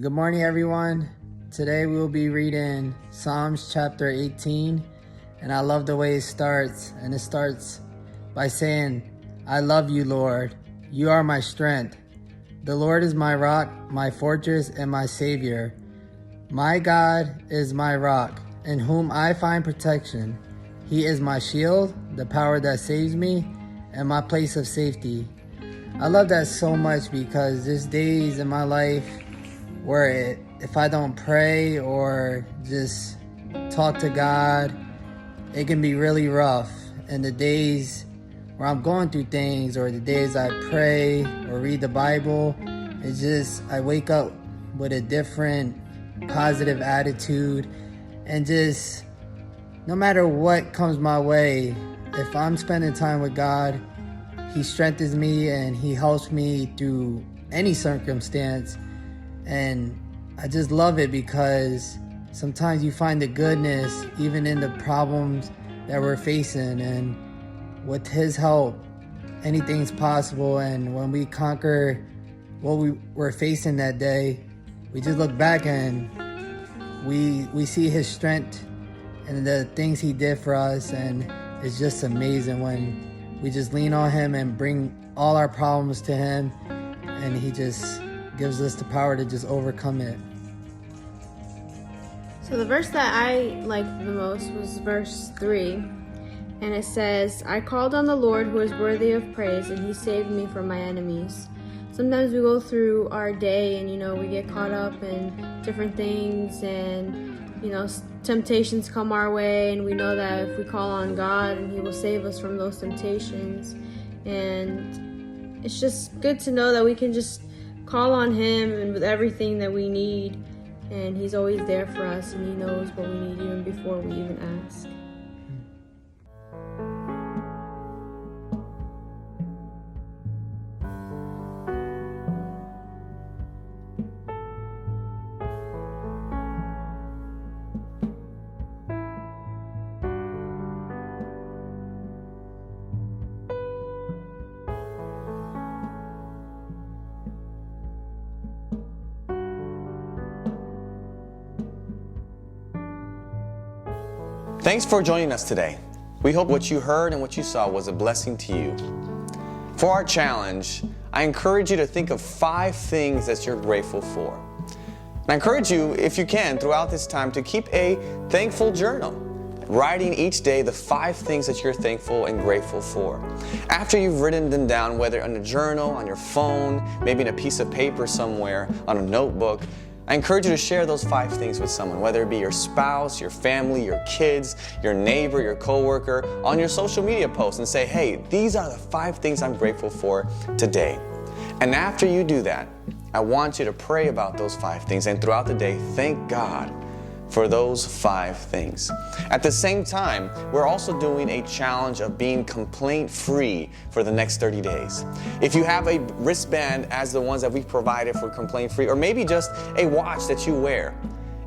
Good morning, everyone. Today we will be reading Psalms chapter 18, and I love the way it starts. And it starts by saying, I love you, Lord. You are my strength. The Lord is my rock, my fortress, and my savior. My God is my rock, in whom I find protection. He is my shield, the power that saves me, and my place of safety. I love that so much because there's days in my life where if I don't pray or just talk to God, it can be really rough. And the days where I'm going through things, or the days I pray or read the Bible, it's just I wake up with a different positive attitude, and just no matter what comes my way, if I'm spending time with God, He strengthens me and He helps me through any circumstance. And I just love it because sometimes you find the goodness even in the problems that we're facing, and with His help, anything's possible. And when we conquer what we were facing that day, we just look back and we see His strength and the things He did for us, and it's just amazing when we just lean on Him and bring all our problems to Him, and He just gives us the power to just overcome it. So the verse that I liked the most was verse 3, and it says, I called on the Lord who is worthy of praise, and He saved me from my enemies. Sometimes we go through our day and, we get caught up in different things, and, temptations come our way, and we know that if we call on God, and He will save us from those temptations. And it's just good to know that we can just call on Him and with everything that we need, and He's always there for us, and He knows what we need even before we even ask. Thanks for joining us today. We hope what you heard and what you saw was a blessing to you. For our challenge, I encourage you to think of 5 things that you're grateful for. And I encourage you, if you can, throughout this time to keep a thankful journal, writing each day the 5 things that you're thankful and grateful for. After you've written them down, whether on a journal, on your phone, maybe in a piece of paper somewhere, on a notebook, I encourage you to share those 5 things with someone, whether it be your spouse, your family, your kids, your neighbor, your coworker, on your social media post, and say, hey, these are the 5 things I'm grateful for today. And after you do that, I want you to pray about those 5 things, and throughout the day, thank God for those 5 things. At the same time, we're also doing a challenge of being complaint-free for the next 30 days. If you have a wristband as the ones that we've provided for complaint-free, or maybe just a watch that you wear,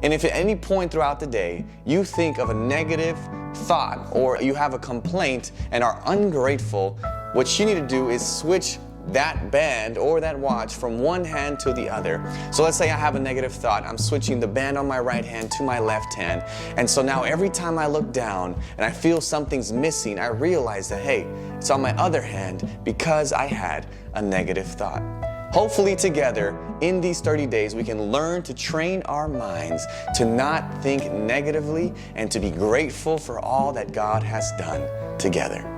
and if at any point throughout the day you think of a negative thought or you have a complaint and are ungrateful, what you need to do is switch that band or that watch from one hand to the other. So let's say I have a negative thought. I'm switching the band on my right hand to my left hand. And so now every time I look down and I feel something's missing, I realize that, hey, it's on my other hand because I had a negative thought. Hopefully together, in these 30 days, we can learn to train our minds to not think negatively and to be grateful for all that God has done together.